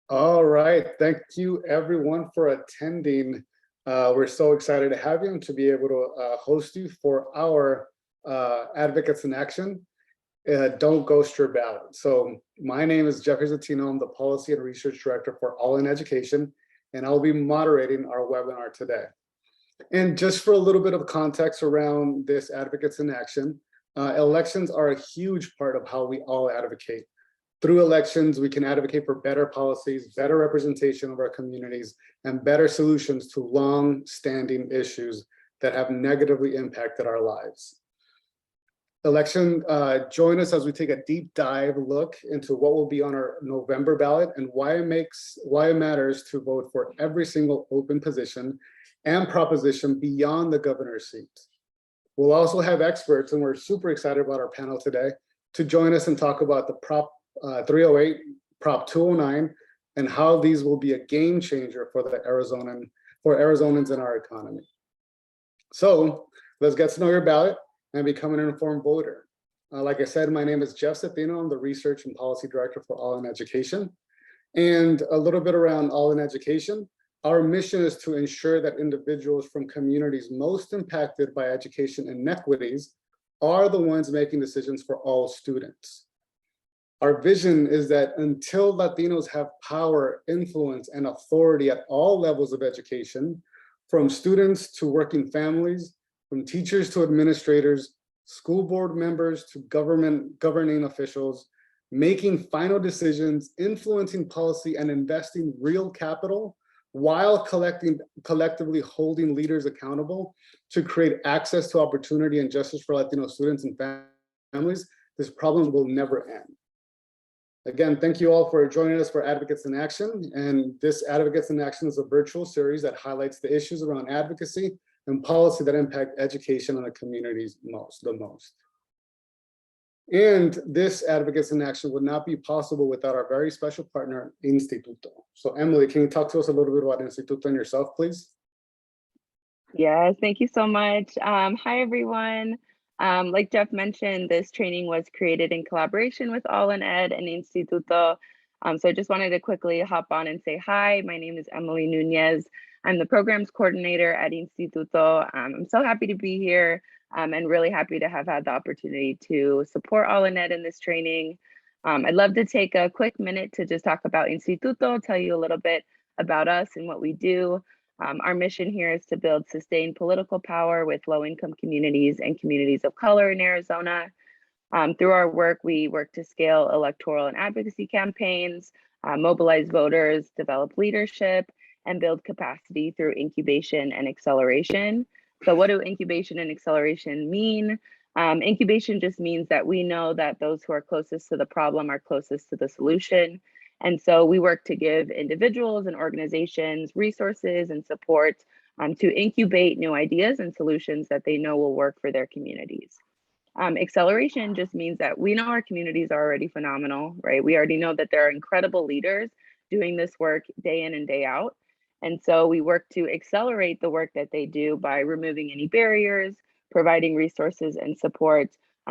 All right. Thank you, everyone, for attending. We're so excited to have you and to be able to host you for our Advocates in Action. Don't ghost your ballot. So my name is Jeffrey Zatino. I'm the Policy and Research Director for All in Education, and I'll be moderating our webinar today. And just for a little bit of context around this Advocates in Action, elections are a huge part of how we all advocate. Through elections, we can advocate for better policies, better representation of our communities, and better solutions to long-standing issues that have negatively impacted our lives. Join us as we take a deep dive look into what will be on our November ballot and why it matters to vote for every single open position and proposition beyond the governor's seat. We'll also have experts, and we're super excited about our panel today, to join us and talk about the Prop 308, Prop 209, and how these will be a game changer for Arizonans in our economy. So let's get to know your ballot and become an informed voter. Like I said, my name is Jeff Cethino. I'm the Research and Policy Director for All in Education. And a little bit around All in Education. Our mission is to ensure that individuals from communities most impacted by education inequities are the ones making decisions for all students. Our vision is that until Latinos have power, influence, and authority at all levels of education, from students to working families, from teachers to administrators, school board members to governing officials, making final decisions, influencing policy, and investing real capital, while collectively holding leaders accountable to create access to opportunity and justice for Latino students and families, this problem will never end. Again, thank you all for joining us for Advocates in Action. And this Advocates in Action is a virtual series that highlights the issues around advocacy and policy that impact education and the communities the most. And this Advocates in Action would not be possible without our very special partner, Instituto. So Emily, can you talk to us a little bit about Instituto and yourself, please? Yes, thank you so much. Hi, everyone. Like Jeff mentioned, this training was created in collaboration with All in Ed and Instituto. So I just wanted to quickly hop on and say hi. My name is Emily Nunez. I'm the programs coordinator at Instituto. I'm so happy to be here and really happy to have had the opportunity to support All in Ed in this training. I'd love to take a quick minute to just talk about Instituto, tell you a little bit about us and what we do. Our mission here is to build sustained political power with low-income communities and communities of color in Arizona. Through our work, we work to scale electoral and advocacy campaigns, mobilize voters, develop leadership, and build capacity through incubation and acceleration. So what do incubation and acceleration mean? Incubation just means that we know that those who are closest to the problem are closest to the solution. And so we work to give individuals and organizations resources and support to incubate new ideas and solutions that they know will work for their communities. Acceleration just means that we know our communities are already phenomenal, right? We already know that there are incredible leaders doing this work day in and day out. And so we work to accelerate the work that they do by removing any barriers, providing resources and support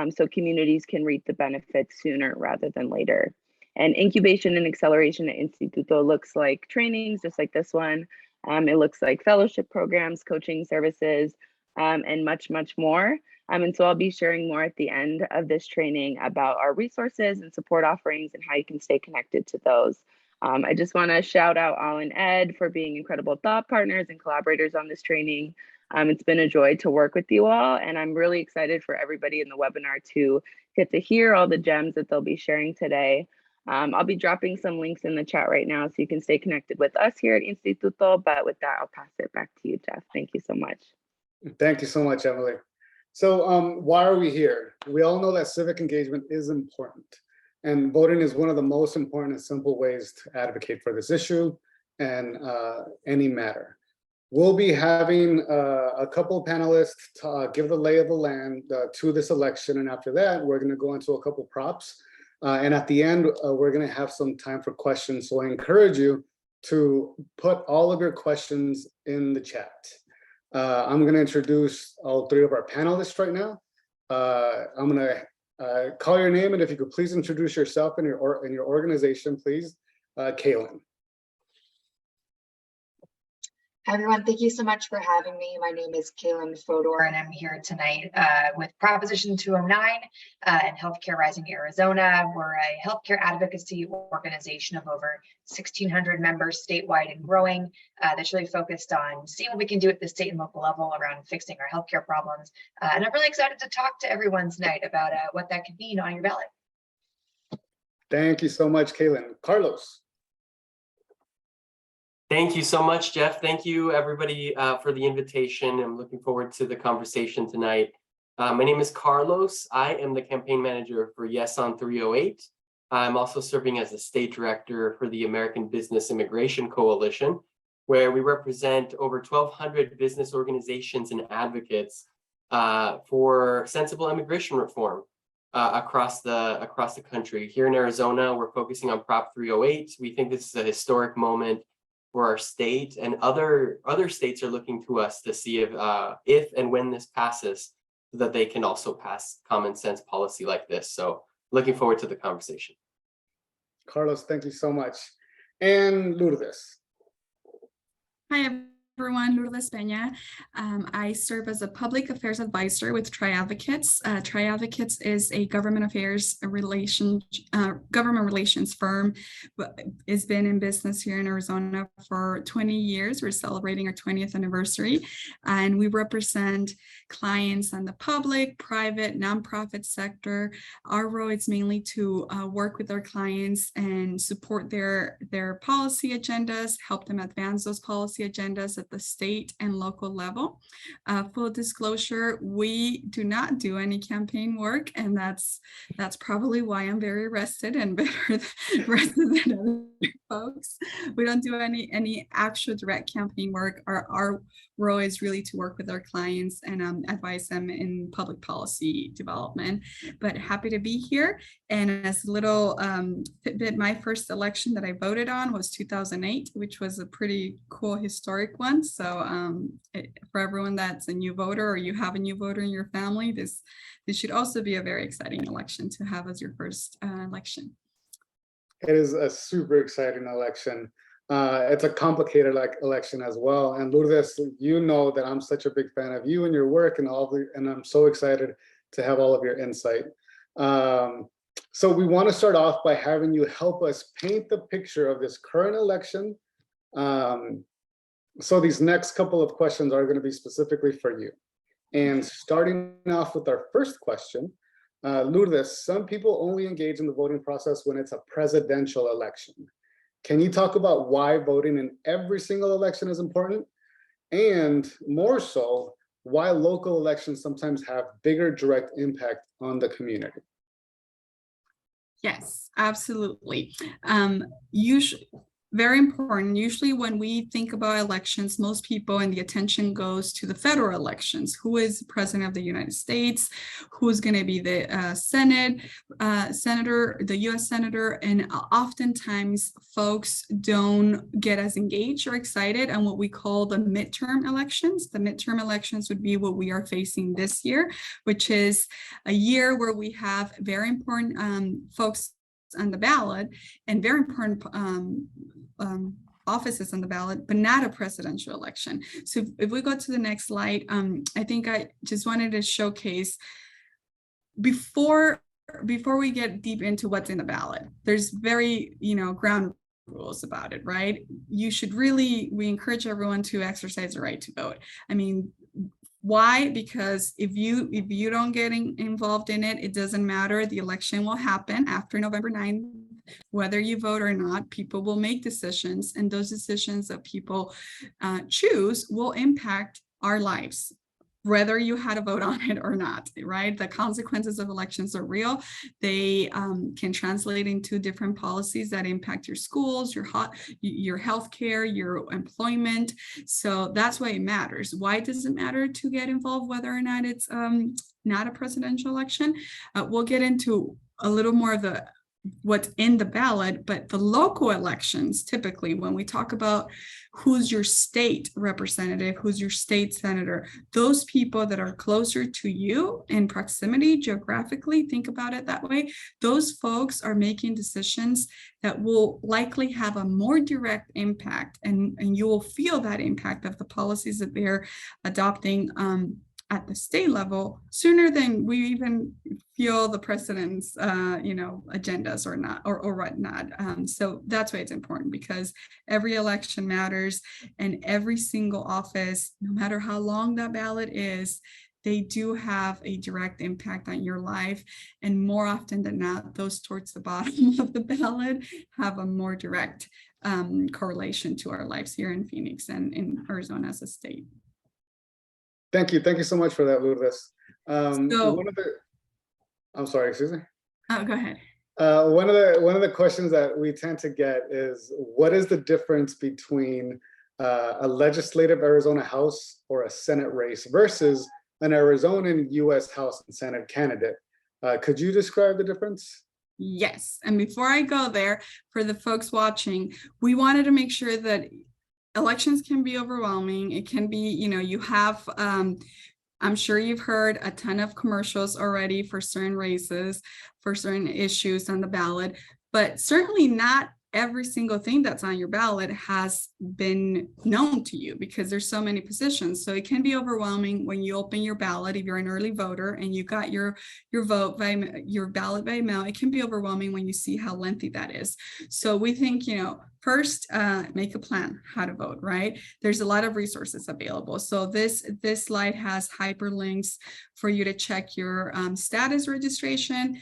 so communities can reap the benefits sooner rather than later. And incubation and acceleration at Instituto looks like trainings just like this one. It looks like fellowship programs, coaching services, and much, much more. And so I'll be sharing more at the end of this training about our resources and support offerings and how you can stay connected to those. I just want to shout out All in Ed for being incredible thought partners and collaborators on this training. It's been a joy to work with you all, and I'm really excited for everybody in the webinar to get to hear all the gems that they'll be sharing today. I'll be dropping some links in the chat right now so you can stay connected with us here at Instituto, but with that, I'll pass it back to you, Jeff. Thank you so much. Thank you so much, Emily. So why are we here? We all know that civic engagement is important, and voting is one of the most important and simple ways to advocate for this issue and any matter. We'll be having a couple of panelists give the lay of the land to this election, and after that, we're going to go into a couple props. And at the end, we're going to have some time for questions. So I encourage you to put all of your questions in the chat. I'm going to introduce all three of our panelists right now. I'm going to call your name, and if you could please introduce yourself and your organization, please. Kaylin. Hi, everyone. Thank you so much for having me. My name is Kaylin Fodor, and I'm here tonight with Proposition 209 and Healthcare Rising Arizona. We're a healthcare advocacy organization of over 1,600 members statewide and growing that's really focused on seeing what we can do at the state and local level around fixing our healthcare problems. And I'm really excited to talk to everyone tonight about what that could mean on your ballot. Thank you so much, Kaylin. Carlos. Thank you so much, Jeff. Thank you, everybody, for the invitation. I'm looking forward to the conversation tonight. My name is Carlos. I am the campaign manager for Yes on 308. I'm also serving as the state director for the American Business Immigration Coalition, where we represent over 1,200 business organizations and advocates for sensible immigration reform across the country. Here in Arizona, we're focusing on Prop 308. We think this is a historic moment for our state, and other states are looking to us to see if and when this passes, so that they can also pass common sense policy like this. So looking forward to the conversation. Carlos, thank you so much. And Lourdes. Hi, everyone. Lourdes Peña. I serve as a public affairs advisor with Tri-Advocates. Tri-Advocates is a government relations firm. It's been in business here in Arizona for 20 years. We're celebrating our 20th anniversary, and we represent clients on the public, private, nonprofit sector. Our role is mainly to work with our clients and support their policy agendas, help them advance those policy agendas at the state and local level. Full disclosure, we do not do any campaign work, and that's probably why I'm very rested and better than other folks. We don't do any actual direct campaign work. Our role is really to work with our clients and advise them in public policy development. But happy to be here. And as a little tidbit, my first election that I voted on was 2008, which was a pretty cool historic one. So for everyone that's a new voter, or you have a new voter in your family, this should also be a very exciting election to have as your first election. It is a super exciting election. It's a complicated election as well. And Lourdes, you know that I'm such a big fan of you and your work and and I'm so excited to have all of your insight. So we want to start off by having you help us paint the picture of this current election. So these next couple of questions are going to be specifically for you. And starting off with our first question, Lourdes, some people only engage in the voting process when it's a presidential election. Can you talk about why voting in every single election is important? And more so, why local elections sometimes have bigger direct impact on the community? Yes, absolutely. Usually, very important. Usually when we think about elections, most people and the attention goes to the federal elections. Who is the president of the United States? Who's going to be the senator, the U.S. senator? And oftentimes folks don't get as engaged or excited on what we call the midterm elections. The midterm elections would be what we are facing this year, which is a year where we have very important folks on the ballot and very important offices on the ballot, but not a presidential election. So if we go to the next slide, I think I just wanted to showcase before we get deep into what's in the ballot, there's very, ground rules about it, right? We encourage everyone to exercise the right to vote. I mean, why? Because if you don't get involved in it, it doesn't matter. The election will happen after November 9th. Whether you vote or not, people will make decisions, and those decisions that people choose will impact our lives, whether you had a vote on it or not, right? The consequences of elections are real. They can translate into different policies that impact your schools, your healthcare, your employment. So that's why it matters. Why does it matter to get involved, whether or not it's not a presidential election? We'll get into a little more of the what's in the ballot, but the local elections, typically when we talk about who's your state representative, who's your state senator, those people that are closer to you in proximity geographically, think about it that way, those folks are making decisions that will likely have a more direct impact, and you will feel that impact of the policies that they're adopting at the state level sooner than we even feel the president's agendas or not or whatnot. So that's why it's important, because every election matters, and every single office, no matter how long that ballot is, they do have a direct impact on your life. And more often than not, those towards the bottom of the ballot have a more direct correlation to our lives here in Phoenix and in Arizona as a state. Thank you so much for that, Lourdes. I'm sorry, excuse me. Oh, go ahead. One of the questions that we tend to get is, what is the difference between a legislative Arizona House or a Senate race versus an Arizonan U.S. House and Senate candidate? Could you describe the difference? Yes, and before I go there, for the folks watching, we wanted to make sure that elections can be overwhelming. It can be, you have, I'm sure you've heard a ton of commercials already for certain races, for certain issues on the ballot, but certainly not every single thing that's on your ballot has been known to you, because there's so many positions. So it can be overwhelming when you open your ballot. If you're an early voter and you got your vote by your ballot by mail, it can be overwhelming when you see how lengthy that is. So we think, first, make a plan how to vote, right? There's a lot of resources available. So this slide has hyperlinks for you to check your status registration.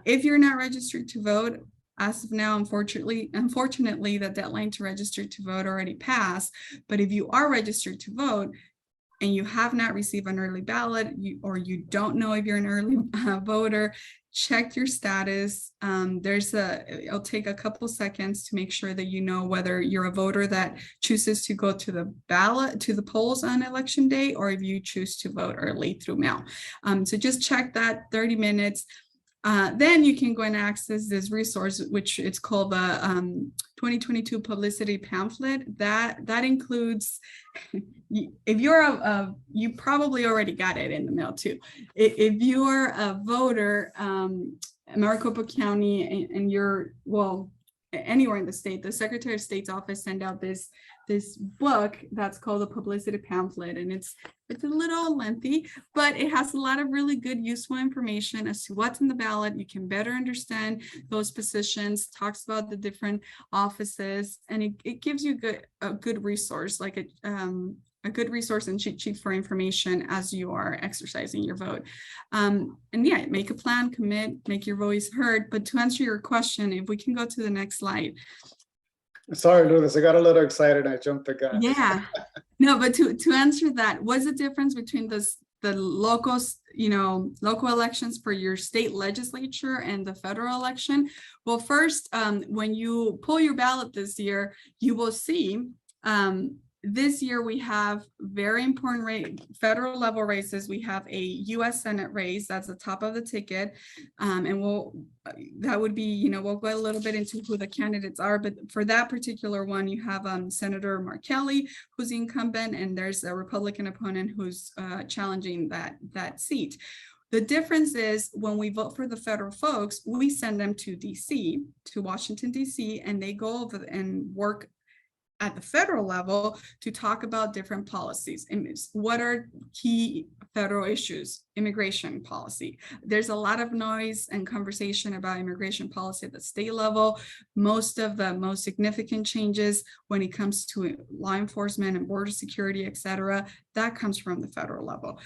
If you're not registered to vote, as of now, unfortunately, the deadline to register to vote already passed. But if you are registered to vote and you have not received an early ballot, or you don't know if you're an early voter, check your status. It'll take a couple seconds to make sure that you know whether you're a voter that chooses to go to the ballot, to the polls on election day, or if you choose to vote early through mail. So just check that 30 minutes. Then you can go and access this resource, which it's called the 2022 publicity pamphlet. That includes, if you're you probably already got it in the mail too. If you're a voter, Maricopa County, and you're, well, anywhere in the state, the Secretary of State's office sent out this book that's called the publicity pamphlet, and it's a little lengthy, but it has a lot of really good, useful information as to what's in the ballot. You can better understand those positions, talks about the different offices, and it gives you a good resource, like a good resource and cheat sheet for information as you are exercising your vote. And yeah, make a plan, commit, make your voice heard. But to answer your question, if we can go to the next slide. Sorry, Lourdes, I got a little excited and I jumped the gun. Yeah, no, but to answer that, what's the difference between the local elections for your state legislature and the federal election? Well, first, when you pull your ballot this year, you will see this year we have very important federal level races. We have a U.S. Senate race that's the top of the ticket, and that would be, we'll go a little bit into who the candidates are, but for that particular one, you have Senator Mark Kelly, who's the incumbent, and there's a Republican opponent who's challenging that seat. The difference is when we vote for the federal folks, we send them to DC, to Washington, DC, and they go over and work at the federal level to talk about different policies. What are key federal issues? Immigration policy. There's a lot of noise and conversation about immigration policy at the state level. Most of the most significant changes when it comes to law enforcement and border security, et cetera, that comes from the federal level.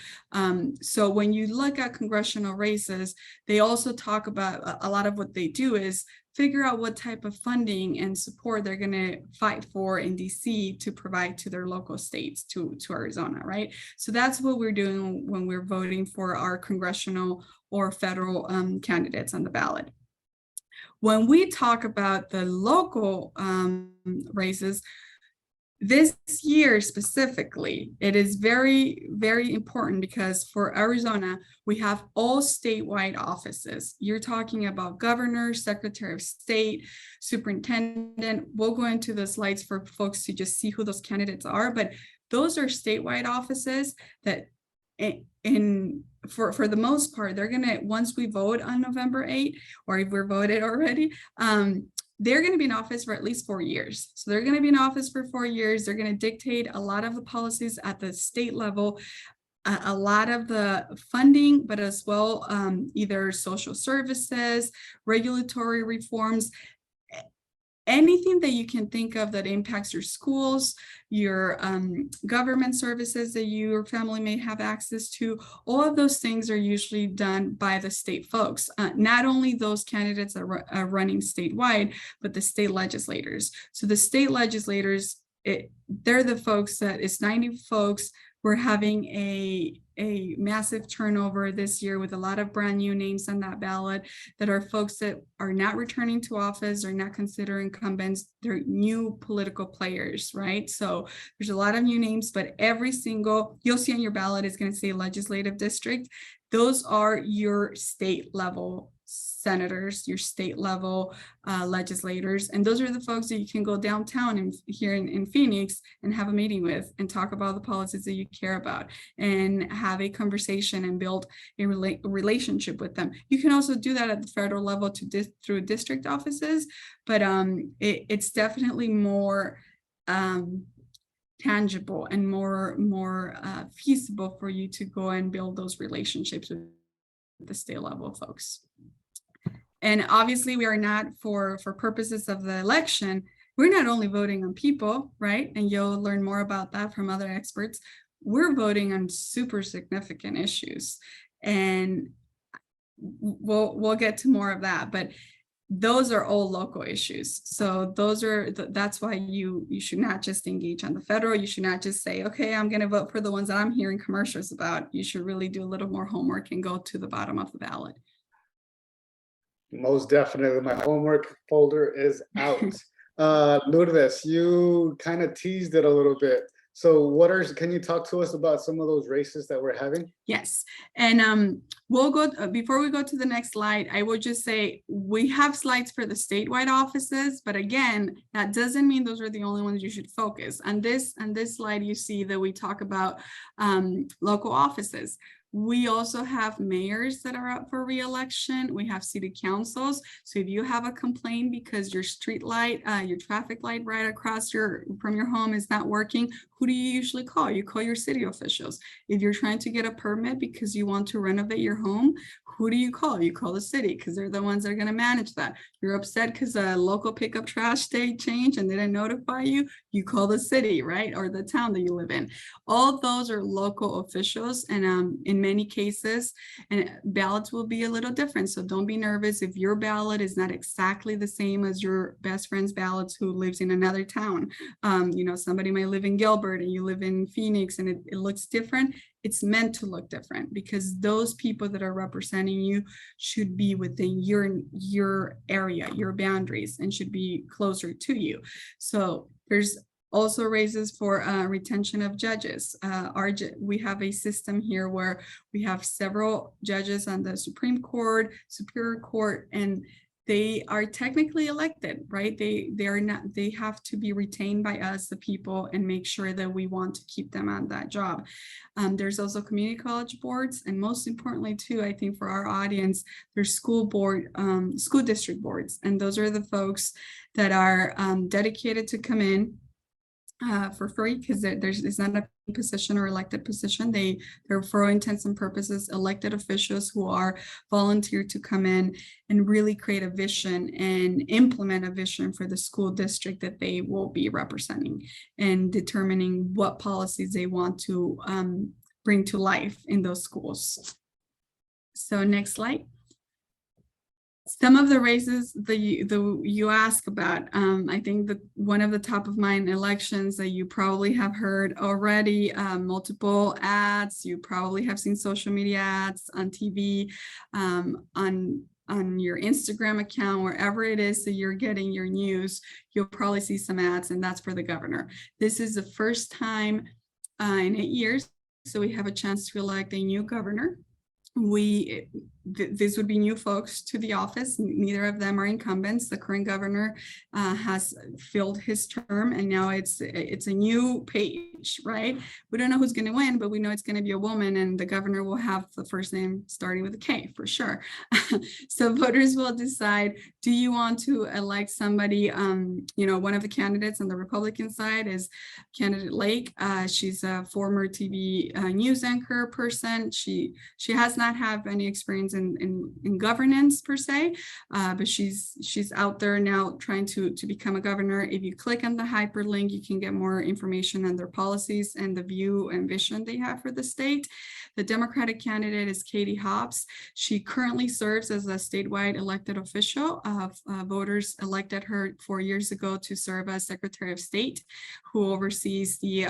So when you look at congressional races, they also talk about, a lot of what they do is figure out what type of funding and support they're going to fight for in DC to provide to their local states, to Arizona, right? So that's what we're doing when we're voting for our congressional or federal candidates on the ballot. When we talk about the local races, This year specifically, it is very, very important because for Arizona, we have all statewide offices. You're talking about governor, secretary of state, superintendent. We'll go into the slides for folks to just see who those candidates are, but those are statewide offices that for the most part, they're gonna, once we vote on November 8th, or if we're voted already, they're going to be in office for at least 4 years. So they're going to be in office for 4 years. They're going to dictate a lot of the policies at the state level, a lot of the funding, but as well, either social services, regulatory reforms, anything that you can think of that impacts your schools, your government services that your family may have access to. All of those things are usually done by the state folks, not only those candidates that are running statewide, but the state legislators. So the state legislators, they're the folks that it's 90 folks. We're having a massive turnover this year with a lot of brand new names on that ballot that are folks that are not returning to office, are not considered incumbents. They're new political players, right? So there's a lot of new names, but every single, you'll see on your ballot is going to say legislative district. Those are your state level senators, your state level legislators. And those are the folks that you can go downtown and here in Phoenix and have a meeting with and talk about the policies that you care about and have a conversation and build a relationship with them. You can also do that at the federal level through district offices, but it's definitely more tangible and more feasible for you to go and build those relationships with the state level folks. And obviously we are not, for purposes of the election, we're not only voting on people, right? And you'll learn more about that from other experts. We're voting on super significant issues, and we'll get to more of that, but those are all local issues. So that's why you should not just engage on the federal. You should not just say, okay, I'm going to vote for the ones that I'm hearing commercials about. You should really do a little more homework and go to the bottom of the ballot. Most definitely. My homework folder is out. Lourdes, you kind of teased it a little bit. So can you talk to us about some of those races that we're having? Yes. And we'll go, before we go to the next slide, I will just say we have slides for the statewide offices, but again, that doesn't mean those are the only ones you should focus. On this slide, you see that we talk about local offices. We also have mayors that are up for re-election. We have city councils. So if you have a complaint because your street light, your traffic light right across from your home is not working, who do you usually call? You call your city officials. If you're trying to get a permit because you want to renovate your home, who do you call? You call the city because they're the ones that are going to manage that. You're upset because a local pickup trash day changed and they didn't notify you, you call the city, right? Or the town that you live in. All those are local officials, and in many cases, and ballots will be a little different. So don't be nervous if your ballot is not exactly the same as your best friend's ballots who lives in another town. Somebody might live in Gilbert and you live in Phoenix and it looks different. It's meant to look different because those people that are representing you should be within your area, your boundaries, and should be closer to you. So there's also races for retention of judges. We have a system here where we have several judges on the Supreme Court, Superior Court, and they are technically elected, right? They have to be retained by us, the people, and make sure that we want to keep them on that job. There's also community college boards, and most importantly too, I think for our audience, there's school district boards, and those are the folks that are dedicated to come in for free because it's not a position or elected position. They're for all intents and purposes elected officials who are volunteered to come in and really create a vision and implement a vision for the school district that they will be representing and determining what policies they want to bring to life in those schools. So next slide. Some of the races that you ask about, I think that one of the top of mind elections that you probably have heard already, multiple ads, you probably have seen social media ads on TV, on on your Instagram account, wherever it is that you're getting your news, you'll probably see some ads, and that's for the governor. This is the first time in 8 years, so we have a chance to elect a new governor. This would be new folks to the office. Neither of them are incumbents. The current governor has filled his term, and now it's a new page, right? We don't know who's going to win, but we know it's going to be a woman, and the governor will have the first name starting with a K for sure. So voters will decide, do you want to elect somebody? One of the candidates on the Republican side is candidate Lake. She's a former TV news anchor person. She has not have any experience in governance per se, but she's out there now trying to become a governor. If you click on the hyperlink, you can get more information on their policies and the view and vision they have for the state. The Democratic candidate is Katie Hobbs. She currently serves as a statewide elected official. Voters elected her 4 years ago to serve as Secretary of State, who oversees the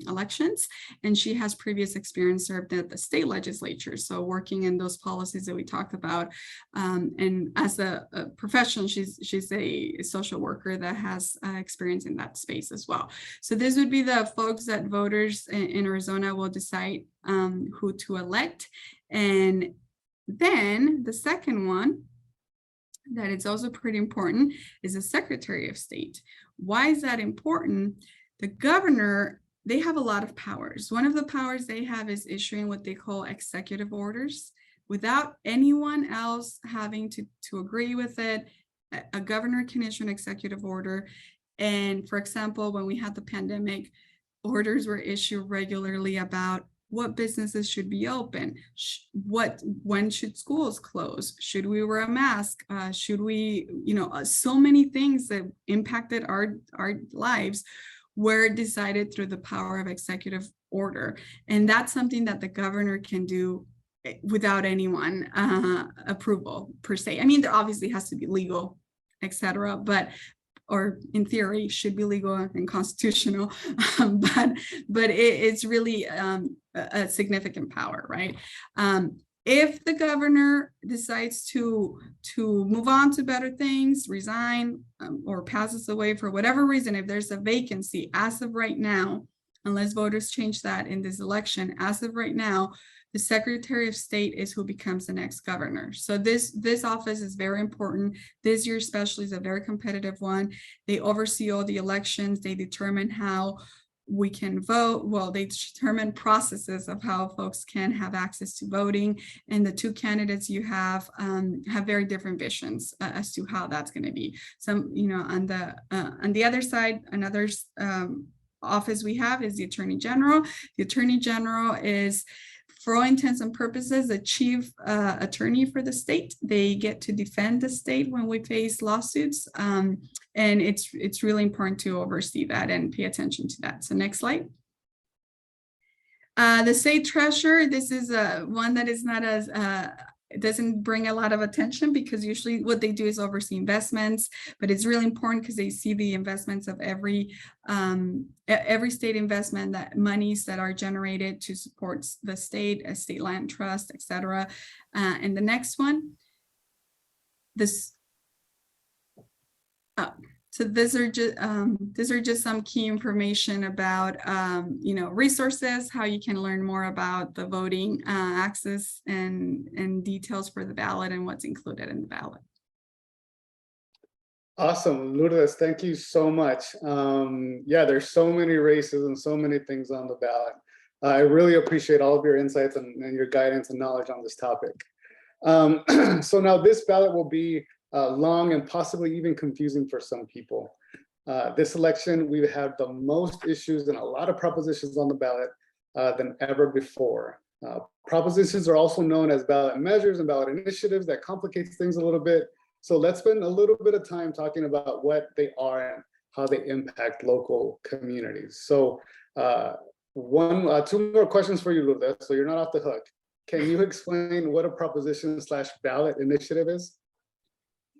elections, and she has previous experience served at the state legislature, so working in those policies that we talked about. And as a professional, she's a social worker that has experience in that space as well. So this would be the folks that voters in Arizona will decide who to elect. And then the second one that it's also pretty important is the Secretary of State. Why is that important? The governor, they have a lot of powers. One of the powers they have is issuing what they call executive orders without anyone else having to agree with it. A governor can issue an executive order. And for example, when we had the pandemic, orders were issued regularly about what businesses should be open, when should schools close, should we wear a mask, should we, so many things that impacted our lives were decided through the power of executive order. And that's something that the governor can do without anyone approval per se. I mean, there obviously has to be legal, etc., or in theory should be legal and constitutional, but it's really a significant power, right? If the governor decides to move on to better things, resign, or passes away for whatever reason, if there's a vacancy, as of right now, unless voters change that in this election, as of right now, the Secretary of State is who becomes the next governor. So this office is very important. This year especially is a very competitive one. They oversee all the elections. They determine how we can vote. Well, they determine processes of how folks can have access to voting. And the two candidates you have very different visions as to how that's going to be. Some, on the other side, another office we have is the Attorney General. The Attorney General is, for all intents and purposes, the chief attorney for the state. They get to defend the state when we face lawsuits. And it's really important to oversee that and pay attention to that. So next slide. The state treasurer, this is one that is not as, it doesn't bring a lot of attention because usually what they do is oversee investments, but it's really important because they see the investments of every state investment, that monies that are generated to support the state, a state land trust, etc. And the next one, so these are just some key information about resources, how you can learn more about the voting access and details for the ballot and what's included in the ballot. Awesome, Lourdes, thank you so much. Yeah, there's so many races and so many things on the ballot. I really appreciate all of your insights and your guidance and knowledge on this topic. So now this ballot will be long and possibly even confusing for some people. This election, we've had the most issues and a lot of propositions on the ballot than ever before. Propositions are also known as ballot measures and ballot initiatives. That complicates things a little bit. So let's spend a little bit of time talking about what they are and how they impact local communities. So two more questions for you, Lourdes, so you're not off the hook. Can you explain what a proposition/ballot initiative is?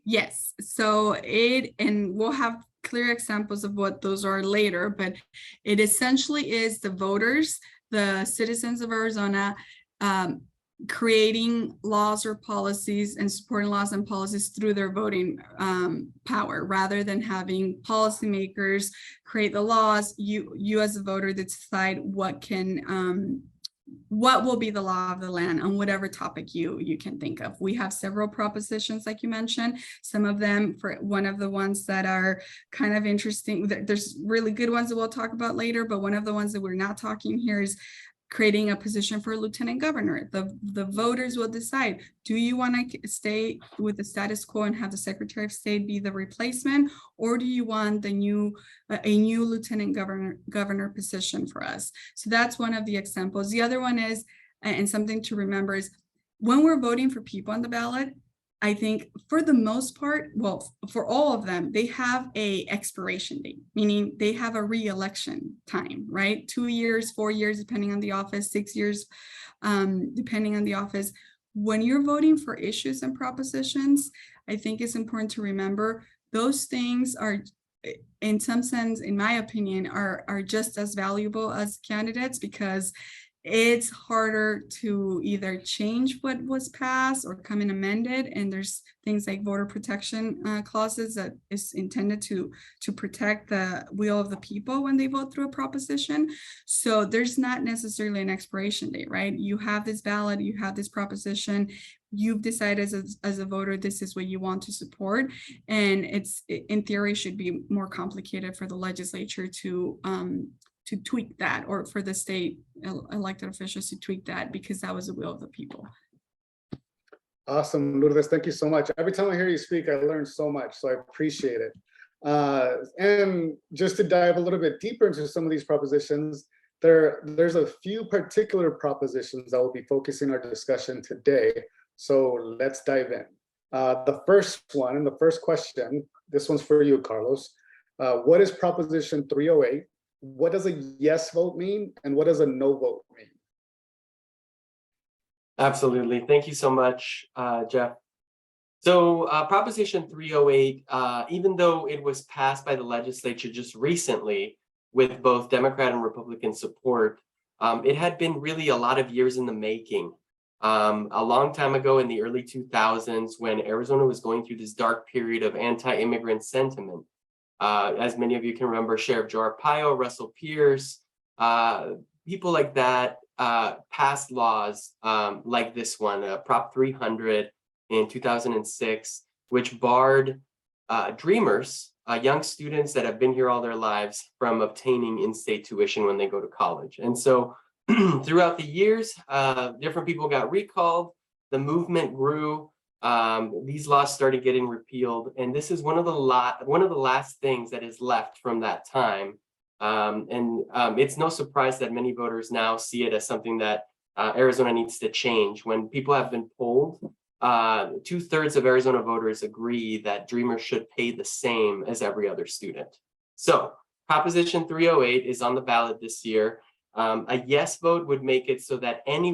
Yes, so and we'll have clear examples of what those are later, but it essentially is the voters, the citizens of Arizona, creating laws or policies and supporting laws and policies through their voting power, rather than having policymakers create the laws. You as a voter decide what will be the law of the land on whatever topic you can think of. We have several propositions, like you mentioned. Some of them, for one of the ones that are kind of interesting, there's really good ones that we'll talk about later, but one of the ones that we're not talking here is creating a position for a lieutenant governor. The voters will decide, do you want to stay with the status quo and have the Secretary of State be the replacement, or do you want a new lieutenant governor position for us? So that's one of the examples. The other one is, and something to remember, is when we're voting for people on the ballot, I think for the most part, well, for all of them, they have a expiration date, meaning they have a re-election time, right? 2 years, 4 years, depending on the office, 6 years, depending on the office. When you're voting for issues and propositions, I think it's important to remember those things are, in some sense, in my opinion, are just as valuable as candidates, because it's harder to either change what was passed or come in amended. And there's things like voter protection clauses that is intended to protect the will of the people when they vote through a proposition. So there's not necessarily an expiration date, right? You have this ballot, you have this proposition, you've decided as a voter, this is what you want to support. And it's, in theory, should be more complicated for the legislature to tweak that, or for the state elected officials to tweak that, because that was the will of the people. Awesome, Lourdes, thank you so much. Every time I hear you speak, I learn so much, so I appreciate it. And just to dive a little bit deeper into some of these propositions, there's a few particular propositions that will be focusing our discussion today. So let's dive in. The first one, and the first question, this one's for you, Carlos. What is Proposition 308? What does a yes vote mean, and what does a no vote mean? Absolutely. Thank you so much, Jeff. So Proposition 308, even though it was passed by the legislature just recently with both Democrat and Republican support, it had been really a lot of years in the making. A long time ago, in the early 2000s, when Arizona was going through this dark period of anti-immigrant sentiment, as many of you can remember, Sheriff Joe Arpaio, Russell Pierce, people like that passed laws like this one, Prop 300 in 2006, which barred dreamers, young students that have been here all their lives, from obtaining in-state tuition when they go to college. And so throughout the years, different people got recalled, the movement grew. These laws started getting repealed, and this is one of the last things that is left from that time. It's no surprise that many voters now see it as something that Arizona needs to change. When people have been polled, 2/3 of Arizona voters agree that dreamers should pay the same as every other student. So Proposition 308 is on the ballot this year. A yes vote would make it so that any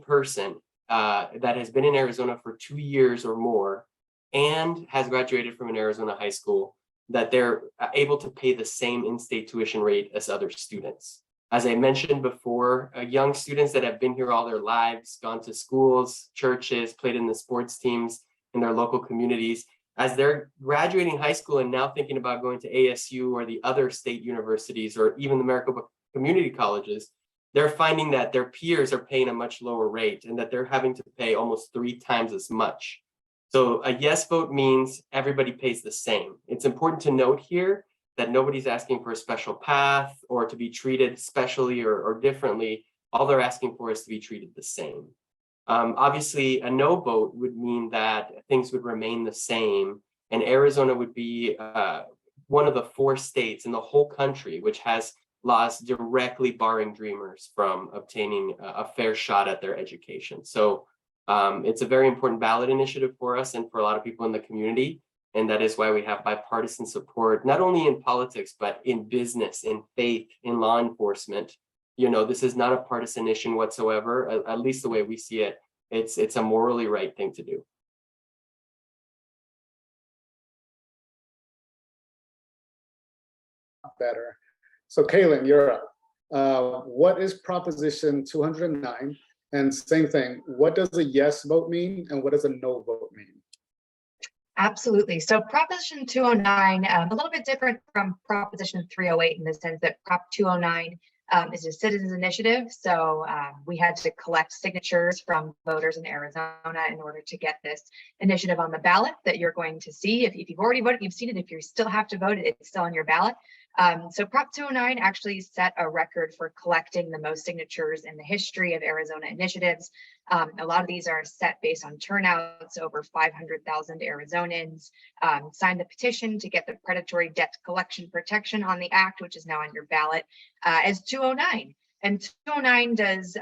person that has been in Arizona for 2 years or more and has graduated from an Arizona high school, that they're able to pay the same in-state tuition rate as other students. As I mentioned before, young students that have been here all their lives, gone to schools, churches, played in the sports teams in their local communities, as they're graduating high school and now thinking about going to ASU or the other state universities, or even the Maricopa community colleges, they're finding that their peers are paying a much lower rate and that they're having to pay almost 3 times as much. So a yes vote means everybody pays the same. It's important to note here that nobody's asking for a special path or to be treated specially or differently. All they're asking for is to be treated the same. Obviously, a no vote would mean that things would remain the same, and Arizona would be one of the 4 states in the whole country which has laws directly barring dreamers from obtaining a fair shot at their education. So it's a very important ballot initiative for us and for a lot of people in the community. And that is why we have bipartisan support, not only in politics, but in business, in faith, in law enforcement. You know, this is not a partisan issue whatsoever, at least the way we see it. It's a morally right thing to do. Better. So Kaylin, you're up. What is Proposition 209, And same thing, what does a yes vote mean and what does a no vote mean? Absolutely. So Proposition 209, a little bit different from Proposition 308 in the sense that Prop 209 is a citizens initiative. So we had to collect signatures from voters in Arizona in order to get this initiative on the ballot that you're going to see. If you've already voted, you've seen it. If you still have to vote, it's still on your ballot. So Prop 209 actually set a record for collecting the most signatures in the history of Arizona initiatives. A lot of these are set based on turnouts. Over 500,000 Arizonans signed the petition to get the predatory debt collection protection on the act, which is now on your ballot as 209. And 209 does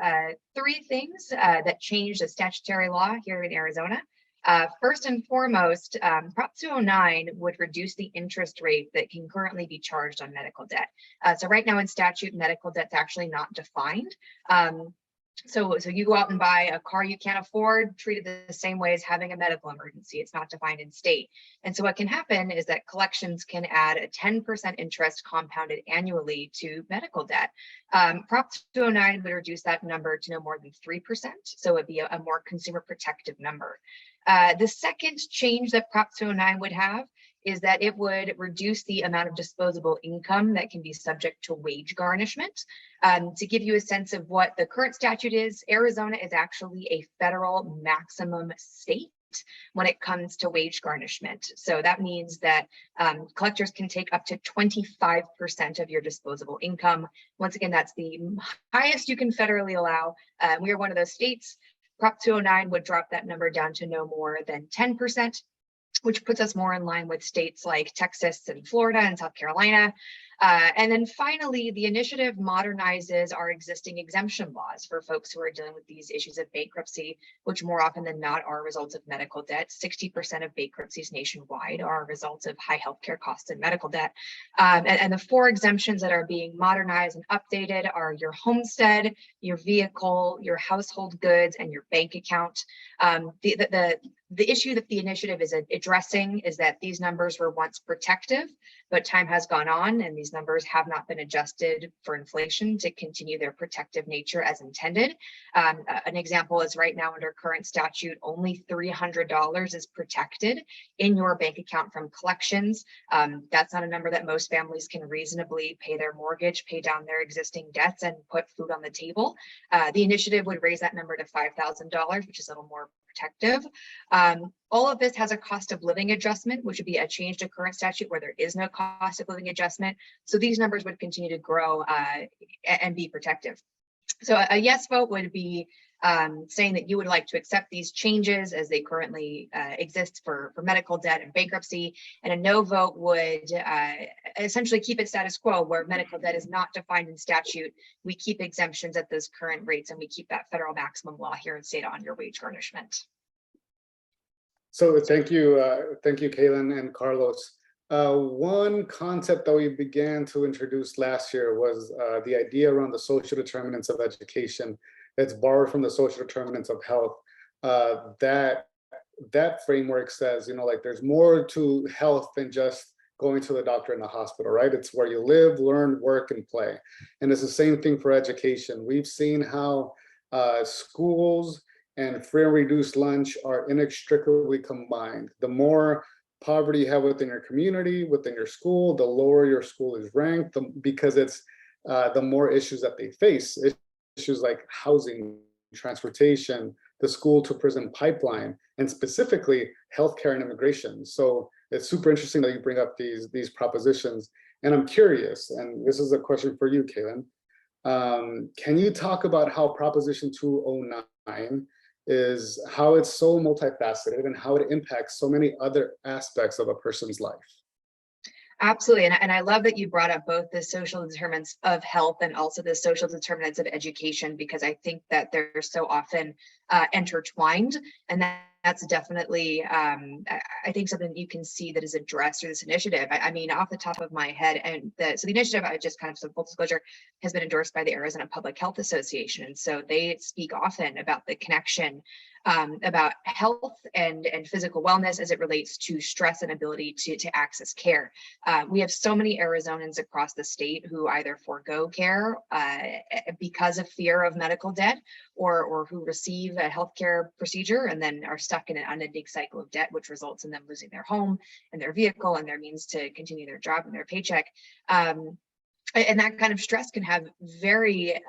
three things that change the statutory law here in Arizona. First and foremost, Prop 209 would reduce the interest rate that can currently be charged on medical debt. So right now in statute, medical debt's actually not defined. So you go out and buy a car you can't afford, treat it the same way as having a medical emergency. It's not defined in state. And so what can happen is that collections can add a 10% interest compounded annually to medical debt. Prop 209 would reduce that number to no more than 3%. So it'd be a more consumer protective number. The second change that Prop 209 would have is that it would reduce the amount of disposable income that can be subject to wage garnishment. To give you a sense of what the current statute is, Arizona is actually a federal maximum state when it comes to wage garnishment. So that means that collectors can take up to 25% of your disposable income. Once again, that's the highest you can federally allow. We are one of those states. Prop 209 would drop that number down to no more than 10%, which puts us more in line with states like Texas and Florida and South Carolina. And then finally, the initiative modernizes our existing exemption laws for folks who are dealing with these issues of bankruptcy, which more often than not are results of medical debt. 60% of bankruptcies nationwide are results of high healthcare costs and medical debt. And the four exemptions that are being modernized and updated are your homestead, your vehicle, your household goods, and your bank account. The issue that the initiative is addressing is that these numbers were once protective, but time has gone on and these numbers have not been adjusted for inflation to continue their protective nature as intended. An example is right now under current statute, only $300 is protected in your bank account from collections. That's not a number that most families can reasonably pay their mortgage, pay down their existing debts, and put food on the table. The initiative would raise that number to $5,000, which is a little more protective. All of this has a cost of living adjustment, which would be a change to current statute where there is no cost of living adjustment. So these numbers would continue to grow and be protective. So a yes vote would be saying that you would like to accept these changes as they currently exist for medical debt and bankruptcy. And a no vote would essentially keep it status quo, where medical debt is not defined in statute. We keep exemptions at those current rates and we keep that federal maximum law here in state on your wage garnishment. So thank you, Kaylin and Carlos. One concept that we began to introduce last year was the idea around the social determinants of education. That's borrowed from the social determinants of health. That framework says, like there's more to health than just going to the doctor in the hospital, right? It's where you live, learn, work, and play. And it's the same thing for education. We've seen how schools and free and reduced lunch are inextricably combined. The more poverty you have within your community, within your school, the lower your school is ranked, because it's the more issues that they face. Issues like housing, transportation, the school to prison pipeline, and specifically healthcare and immigration. So it's super interesting that you bring up these propositions. And I'm curious, and this is a question for you, Kaylin. Can you talk about how Proposition 209 is, how it's so multifaceted and how it impacts so many other aspects of a person's life? Absolutely. And I love that you brought up both the social determinants of health and also the social determinants of education, because I think that they're so often intertwined. And that's definitely, I think, something you can see that is addressed through this initiative. I mean, off the top of my head, and so the initiative, I just kind of, some full disclosure, has been endorsed by the Arizona Public Health Association. And so they speak often about the connection about health and physical wellness as it relates to stress and ability to access care. We have so many Arizonans across the state who either forego care because of fear of medical debt, or who receive a healthcare procedure and then are stuck in an unending cycle of debt, which results in them losing their home and their vehicle and their means to continue their job and their paycheck. And that kind of stress can have very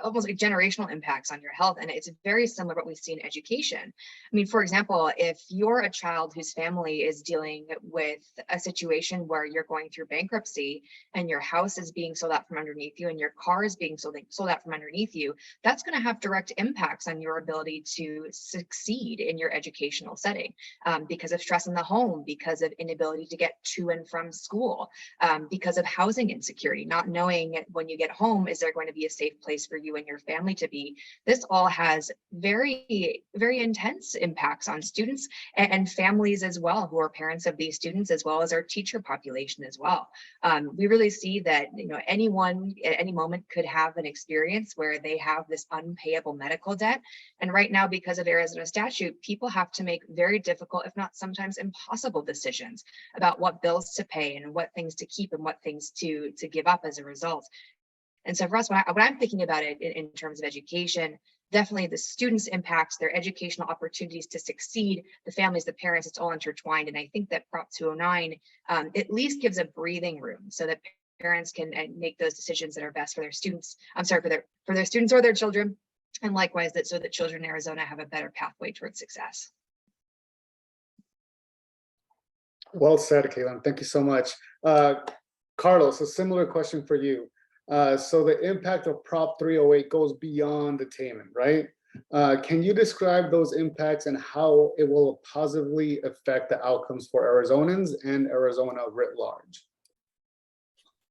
almost like generational impacts on your health. And it's very similar to what we see in education. I mean, for example, if you're a child whose family is dealing with a situation where you're going through bankruptcy and your house is being sold out from underneath you and your car is being sold out from underneath you, that's going to have direct impacts on your ability to succeed in your educational setting because of stress in the home, because of inability to get to and from school, because of housing insecurity, not knowing when you get home, is there going to be a safe place for you and your family to be? This all has very, very intense impacts on students and families as well, who are parents of these students, as well as our teacher population as well. We really see that, you know, anyone at any moment could have an experience where they have this unpayable medical debt. And right now, because of Arizona statute, people have to make very difficult, if not sometimes impossible, decisions about what bills to pay and what things to keep and what things to give up as a result. And so for us, when I'm thinking about it in terms of education, definitely the students' impacts, their educational opportunities to succeed, the families, the parents, it's all intertwined. And I think that Prop 209 at least gives a breathing room so that parents can make those decisions that are best for their students. I'm sorry, for their students or their children. And likewise, that so that children in Arizona have a better pathway towards success. Well said, Caitlin. Thank you so much. Carlos, a similar question for you. So the impact of Prop 308 goes beyond attainment, right? Can you describe those impacts and how it will positively affect the outcomes for Arizonans and Arizona writ large?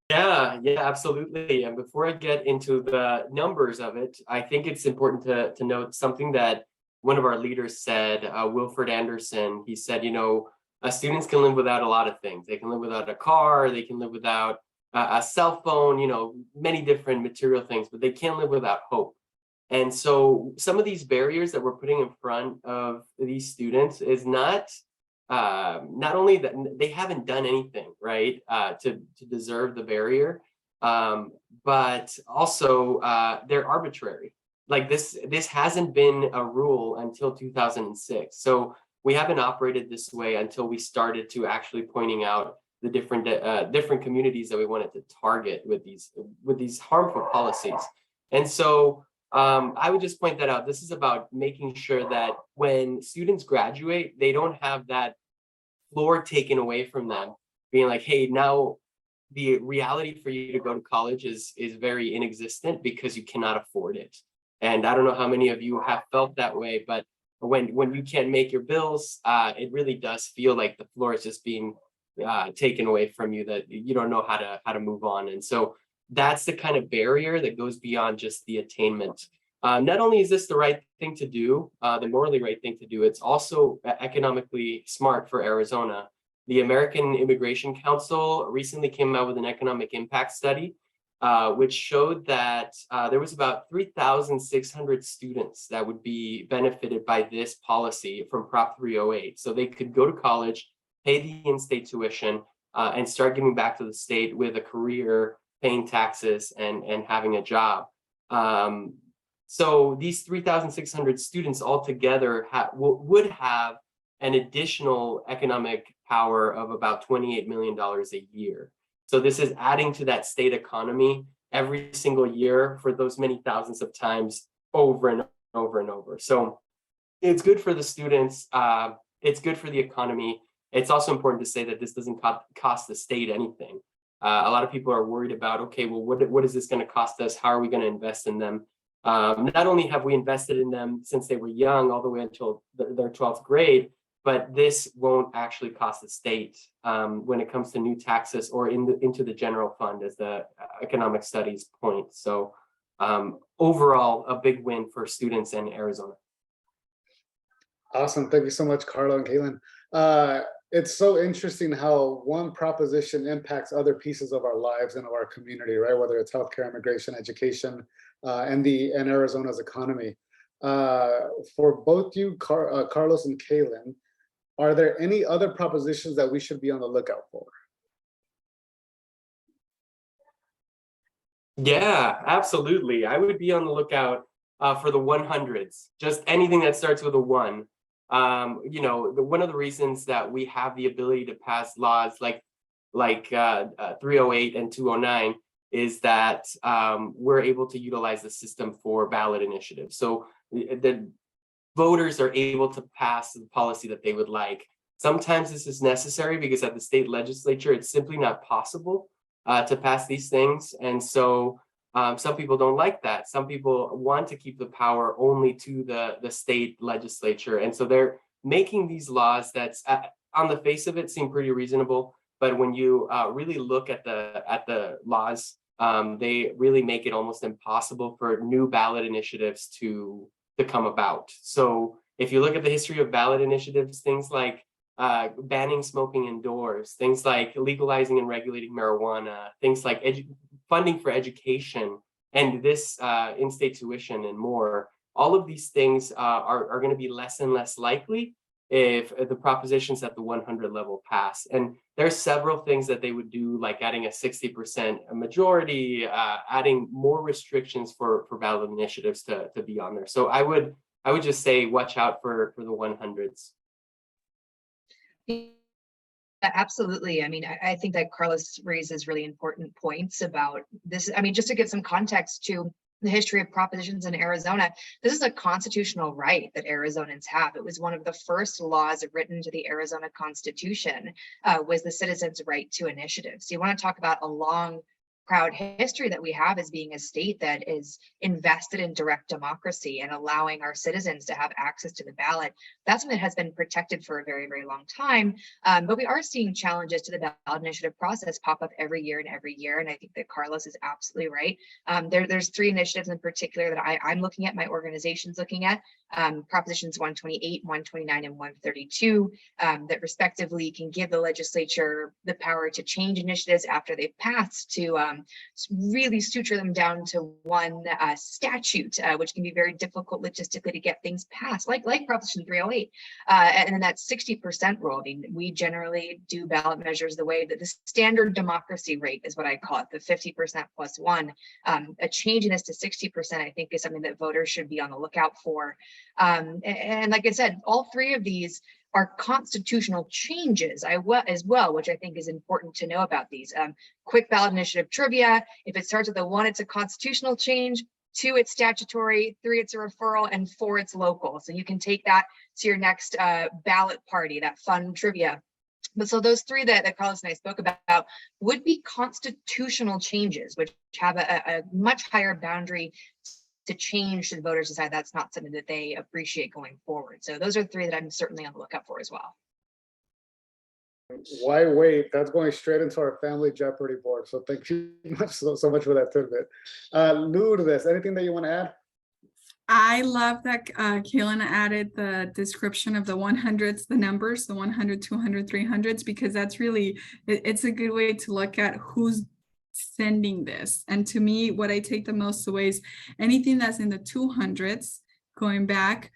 Yeah, absolutely. And before I get into the numbers of it, I think it's important to note something that one of our leaders said, Wilfred Anderson. He said, you know, students can live without a lot of things. They can live without a car, they can live without a cell phone, you know, many different material things, but they can't live without hope. And so some of these barriers that we're putting in front of these students is not only that they haven't done anything, right, to deserve the barrier, but also they're arbitrary. Like this hasn't been a rule until 2006. So we haven't operated this way until we started to actually pointing out the different communities that we wanted to target with these harmful policies. And so I would just point that out. This is about making sure that when students graduate, they don't have that floor taken away from them, being like, hey, now the reality for you to go to college is very inexistent because you cannot afford it. And I don't know how many of you have felt that way, but when you can't make your bills, it really does feel like the floor is just being taken away from you, that you don't know how to move on. And so that's the kind of barrier that goes beyond just the attainment. Not only is this the right thing to do, the morally right thing to do, it's also economically smart for Arizona. The American Immigration Council recently came out with an economic impact study, which showed that there was about 3,600 students that would be benefited by this policy from Prop 308. So they could go to college, pay the in-state tuition, and start giving back to the state with a career, paying taxes, and having a job. So these 3,600 students altogether would have an additional economic power of about $28 million a year. So this is adding to that state economy every single year for those many thousands of times over and over and over. So it's good for the students. It's good for the economy. It's also important to say that this doesn't cost the state anything. A lot of people are worried about, okay, well, what is this going to cost us? How are we going to invest in them? Not only have we invested in them since they were young, all the way until their 12th grade, but this won't actually cost the state when it comes to new taxes or into the general fund, as the economic studies point. So overall, a big win for students in Arizona. Awesome. Thank you so much, Carlo and Caitlin. It's so interesting how one proposition impacts other pieces of our lives and of our community, right? Whether it's healthcare, immigration, education, and Arizona's economy. For both you, Carlos and Kaylin, are there any other propositions that we should be on the lookout for? Yeah, absolutely. I would be on the lookout for the 100s, just anything that starts with a one. One of the reasons that we have the ability to pass laws like 308 and 209 is that we're able to utilize the system for ballot initiatives. So the voters are able to pass the policy that they would like. Sometimes this is necessary because at the state legislature, it's simply not possible to pass these things. And so some people don't like that. Some people want to keep the power only to the state legislature. And so they're making these laws that's on the face of it seem pretty reasonable. But when you really look at the laws, they really make it almost impossible for new ballot initiatives to come about. So if you look at the history of ballot initiatives, things like banning smoking indoors, things like legalizing and regulating marijuana, things like funding for education, and this in-state tuition and more, all of these things are going to be less and less likely if the propositions at the 100 level pass. And there's several things that they would do, like adding a 60% majority, adding more restrictions for ballot initiatives to be on there. So I would just say watch out for the 100s. Yeah, absolutely. I mean, I think that Carlos raises really important points about this. I mean, just to give some context to the history of propositions in Arizona, this is a constitutional right that Arizonans have. It was one of the first laws written into the Arizona Constitution, was the citizens' right to initiative. So you want to talk about a long, proud history that we have as being a state that is invested in direct democracy and allowing our citizens to have access to the ballot. That's something that has been protected for a very, very long time. But we are seeing challenges to the ballot initiative process pop up every year. And I think that Carlos is absolutely right. There's three initiatives in particular that I'm looking at, my organization's looking at, Propositions 128, 129, and 132, that respectively can give the legislature the power to change initiatives after they've passed, to really suture them down to one statute, which can be very difficult logistically to get things passed, like Proposition 308. And then that 60% rule. I mean, we generally do ballot measures the way that the standard democracy rate is what I call it, the 50% plus one. A change in this to 60%, I think, is something that voters should be on the lookout for. And like I said, all three of these are constitutional changes as well, which I think is important to know about these. Quick ballot initiative trivia: if it starts with a 1, it's a constitutional change; 2, it's statutory; 3, it's a referral; and 4, it's local. So you can take that to your next ballot party, that fun trivia. But so those three that Carlos and I spoke about would be constitutional changes, which have a much higher boundary to change, should voters decide that's not something that they appreciate going forward. So those are three that I'm certainly on the lookout for as well. Why wait? That's going straight into our family Jeopardy board. So thank you so much for that tidbit. Lourdes, anything that you want to add? I love that Kaylin added the description of the 100s, the numbers, the 100, 200, 300s, because that's really, it's a good way to look at who's sending this. And to me, what I take the most away is anything that's in the 200s going back,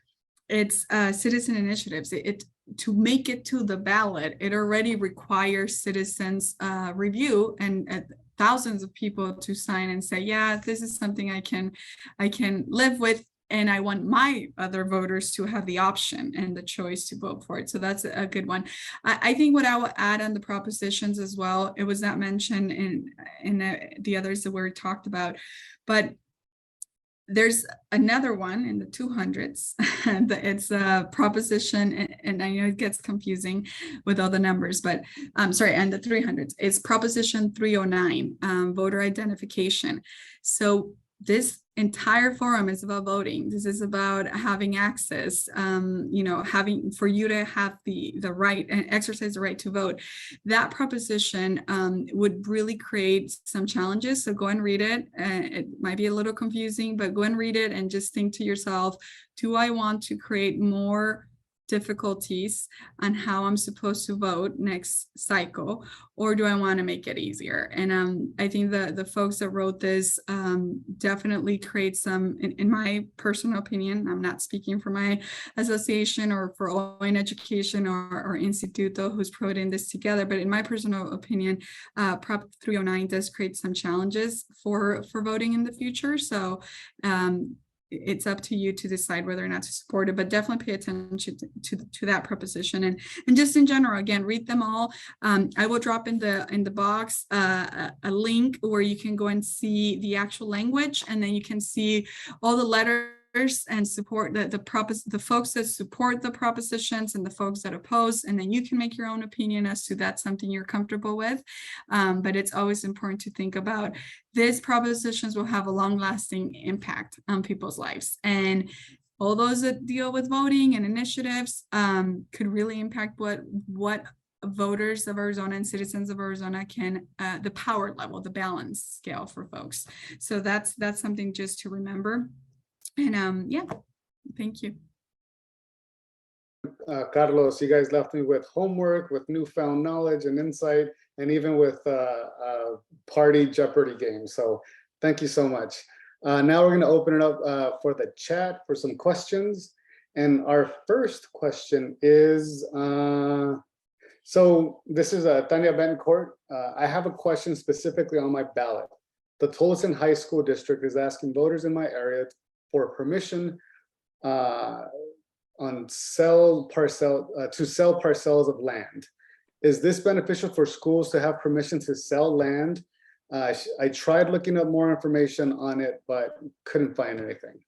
it's citizen initiatives. To make it to the ballot, it already requires citizens review and thousands of people to sign and say, yeah, this is something I can live with, and I want my other voters to have the option and the choice to vote for it. So that's a good one. I think what I will add on the propositions as well, it was not mentioned in the others that were talked about, but there's another one in the 200s. It's a proposition, and I know it gets confusing with all the numbers, but sorry, and the 300s. It's Proposition 309, voter identification. So this entire forum is about voting. This is about having access, having for you to have the right and exercise the right to vote. That proposition would really create some challenges. So go and read it. It might be a little confusing, but go and read it and just think to yourself, do I want to create more difficulties on how I'm supposed to vote next cycle, or do I want to make it easier? And I think the folks that wrote this definitely create some, in my personal opinion, I'm not speaking for my association or for ON Education or Instituto who's putting this together, but in my personal opinion, Prop 309 does create some challenges for voting in the future. So it's up to you to decide whether or not to support it, but definitely pay attention to that proposition, and just in general, again, read them all. I will drop in the box a link where you can go and see the actual language, and then you can see all the letters and support the folks that support the propositions and the folks that oppose, and then you can make your own opinion as to that's something you're comfortable with. But it's always important to think about these propositions will have a long-lasting impact on people's lives, and all those that deal with voting and initiatives could really impact what voters of Arizona and citizens of Arizona can, the power level, the balance scale for folks. So that's something just to remember. And yeah, thank you. Carlos, you guys left me with homework, with newfound knowledge and insight, and even with party Jeopardy game. So thank you so much. Now we're going to open it up for the chat for some questions. And our first question is, so this is Tanya Bencourt. I have a question specifically on my ballot. The Tolleson High School District is asking voters in my area for permission on to sell parcels of land. Is this beneficial for schools to have permission to sell land? I tried looking up more information on it, but couldn't find anything.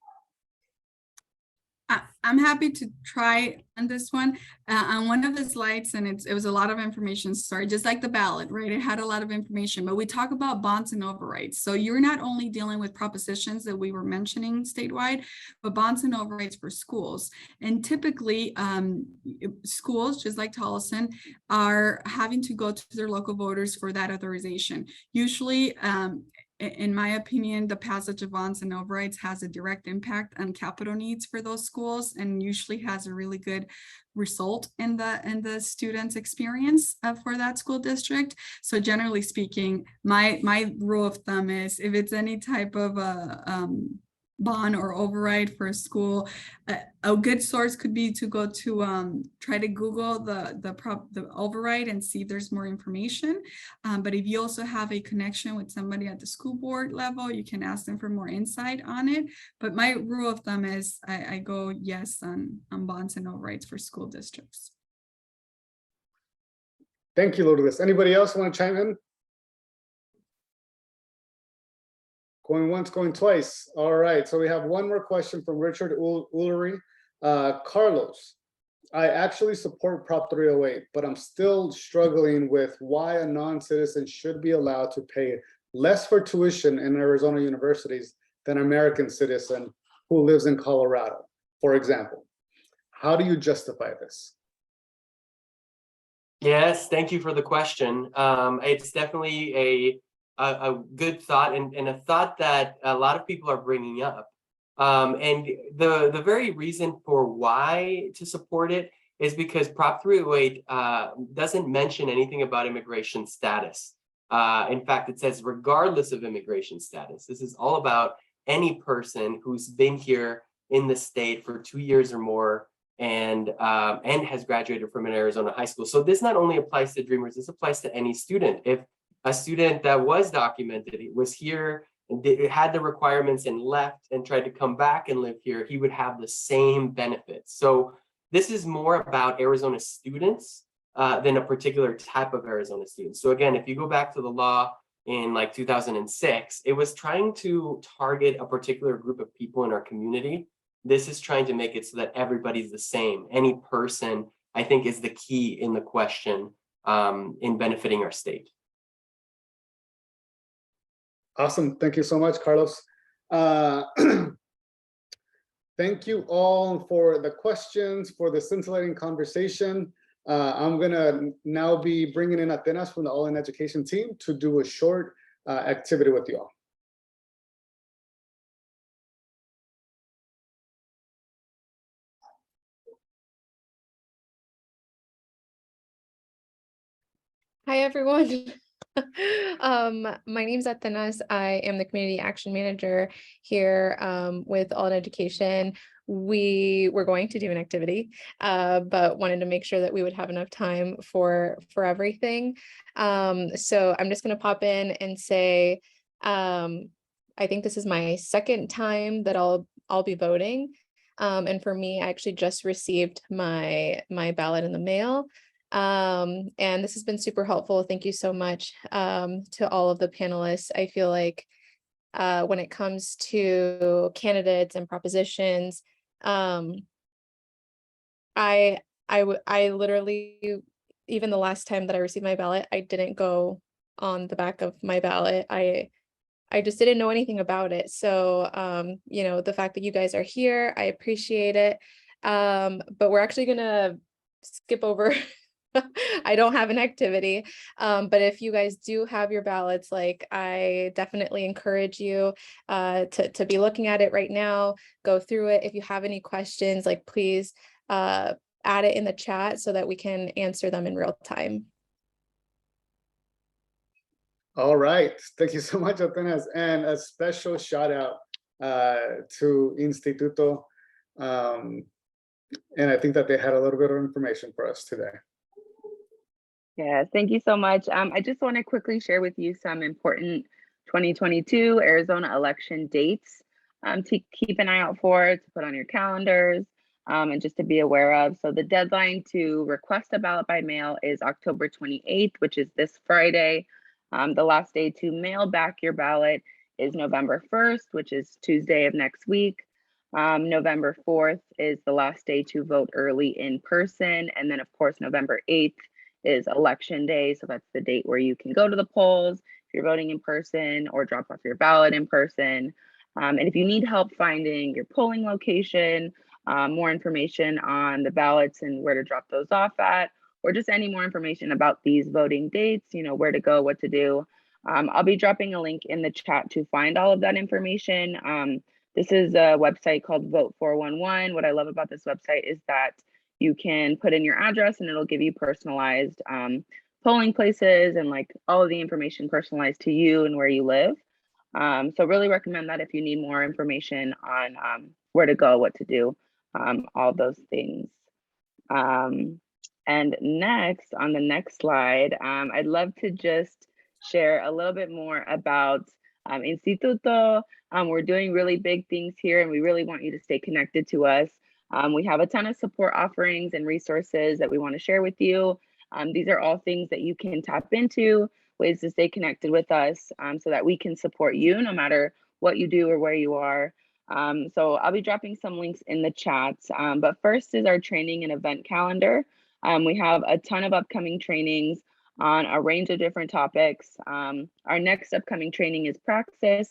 I'm happy to try on this one. On one of the slides, and it was a lot of information, sorry, just like the ballot, right? It had a lot of information, but we talk about bonds and overrides. So you're not only dealing with propositions that we were mentioning statewide, but bonds and overrides for schools. And typically schools, just like Tolleson, are having to go to their local voters for that authorization. Usually, in my opinion, the passage of bonds and overrides has a direct impact on capital needs for those schools, and usually has a really good result in the students' experience for that school district. So generally speaking, my rule of thumb is if it's any type of a bond or override for a school, a good source could be to go to try to Google the override and see if there's more information. But if you also have a connection with somebody at the school board level, you can ask them for more insight on it. But my rule of thumb is I go yes on bonds and overrides for school districts. Thank you, Lourdes. Anybody else want to chime in? Going once, going twice. All right, so we have one more question from Richard Ullery. Carlos, I actually support Prop 308, but I'm still struggling with why a non-citizen should be allowed to pay less for tuition in Arizona universities than an American citizen who lives in Colorado, for example. How do you justify this? Yes, thank you for the question. It's definitely a good thought, and a thought that a lot of people are bringing up. And the very reason for why to support it is because Prop 308 doesn't mention anything about immigration status. In fact, it says regardless of immigration status. This is all about any person who's been here in the state for 2 years or more and has graduated from an Arizona high school. So this not only applies to Dreamers, this applies to any student. If a student that was documented, was here, and had the requirements and left and tried to come back and live here, he would have the same benefits. So this is more about Arizona students than a particular type of Arizona students. So again, if you go back to the law in like 2006, it was trying to target a particular group of people in our community. This is trying to make it so that everybody's the same. Any person, I think, is the key in the question in benefiting our state. Awesome. Thank you so much, Carlos. Thank you all for the questions, for the scintillating conversation. I'm going to now be bringing in Atenas from the All in Education team to do a short activity with you all. Hi, everyone. My name is Atenas. I am the Community Action Manager here with All in Education. We were going to do an activity, but wanted to make sure that we would have enough time for everything. So I'm just going to pop in and say, I think this is my second time that I'll be voting. And for me, I actually just received my ballot in the mail. And this has been super helpful. Thank you so much to all of the panelists. I feel like when it comes to candidates and propositions, I literally, even the last time that I received my ballot, I didn't go on the back of my ballot. I just didn't know anything about it. So, you know, the fact that you guys are here, I appreciate it. But we're actually gonna skip over. I don't have an activity, but if you guys do have your ballots, like I definitely encourage you to be looking at it right now, go through it. If you have any questions, like please add it in the chat so that we can answer them in real time. All right, thank you so much, Atenas, and a special shout out to Instituto. And I think that they had a little bit of information for us today. Yes, thank you so much. I just want to quickly share with you some important 2022 Arizona election dates to keep an eye out for, to put on your calendars, and just to be aware of. So the deadline to request a ballot by mail is October 28th, which is this Friday. The last day to mail back your ballot is November 1st, which is Tuesday of next week. November 4th is the last day to vote early in person. And then of course, November 8th is election day. So that's the date where you can go to the polls if you're voting in person or drop off your ballot in person. And if you need help finding your polling location, more information on the ballots and where to drop those off at, or just any more information about these voting dates, you know, where to go, what to do. I'll be dropping a link in the chat to find all of that information. This is a website called Vote 411. What I love about this website is that you can put in your address and it'll give you personalized polling places and like all of the information personalized to you and where you live. So really recommend that if you need more information on where to go, what to do, all those things. And next, on the next slide, I'd love to just share a little bit more about Instituto. We're doing really big things here and we really want you to stay connected to us. We have a ton of support offerings and resources that we want to share with you. These are all things that you can tap into, ways to stay connected with us so that we can support you no matter what you do or where you are. So I'll be dropping some links in the chat. But first is our training and event calendar. We have a ton of upcoming trainings on a range of different topics. Our next upcoming training is Praxis.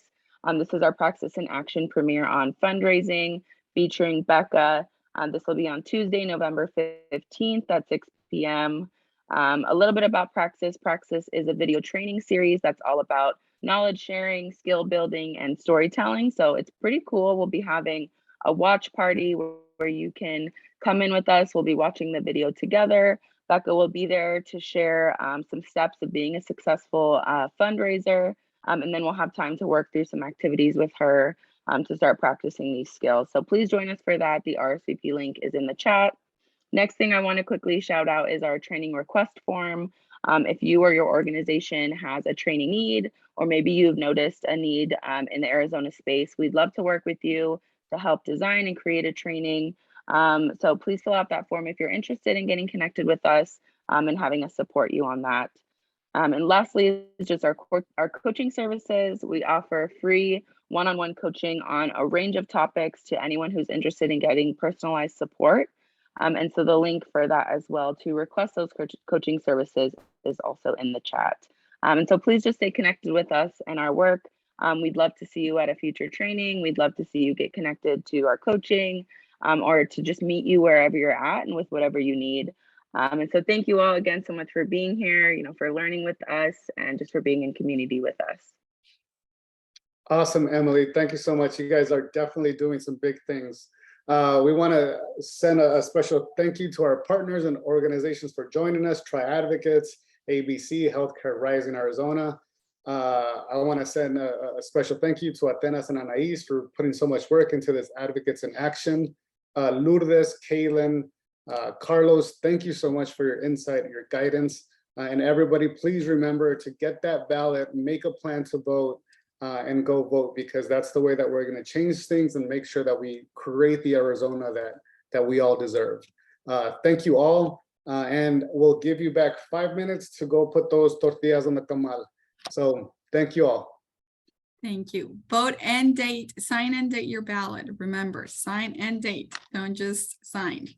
This is our Praxis in Action premiere on fundraising, featuring Becca. This will be on Tuesday, November 15th at 6 p.m. A little bit about Praxis. Praxis is a video training series that's all about knowledge sharing, skill building, and storytelling. So it's pretty cool. We'll be having a watch party where you can come in with us. We'll be watching the video together. Becca will be there to share some steps of being a successful fundraiser. And then we'll have time to work through some activities with her to start practicing these skills. So please join us for that. The RSVP link is in the chat. Next thing I want to quickly shout out is our training request form. If you or your organization has a training need, or maybe you've noticed a need in the Arizona space, we'd love to work with you to help design and create a training. So please fill out that form if you're interested in getting connected with us and having us support you on that. And lastly, is just our coaching services. We offer free one-on-one coaching on a range of topics to anyone who's interested in getting personalized support. And so the link for that as well to request those coaching services is also in the chat. And so please just stay connected with us and our work. We'd love to see you at a future training. We'd love to see you get connected to our coaching or to just meet you wherever you're at and with whatever you need. And so thank you all again so much for being here, you know, for learning with us and just for being in community with us. Awesome, Emily. Thank you so much. You guys are definitely doing some big things. We want to send a special thank you to our partners and organizations for joining us, Tri Advocates, ABC, Healthcare Rising Arizona. I want to send a special thank you to Atenas and Anais for putting so much work into this Advocates in Action. Lourdes, Kaylin, Carlos, thank you so much for your insight, your guidance. And everybody, please remember to get that ballot, make a plan to vote, and go vote, because that's the way that we're going to change things and make sure that we create the Arizona that we all deserve. Thank you all, and we'll give you back 5 minutes to go put those tortillas on the tamal. So thank you all. Thank you. Vote and date, sign and date your ballot. Remember, sign and date, don't just sign.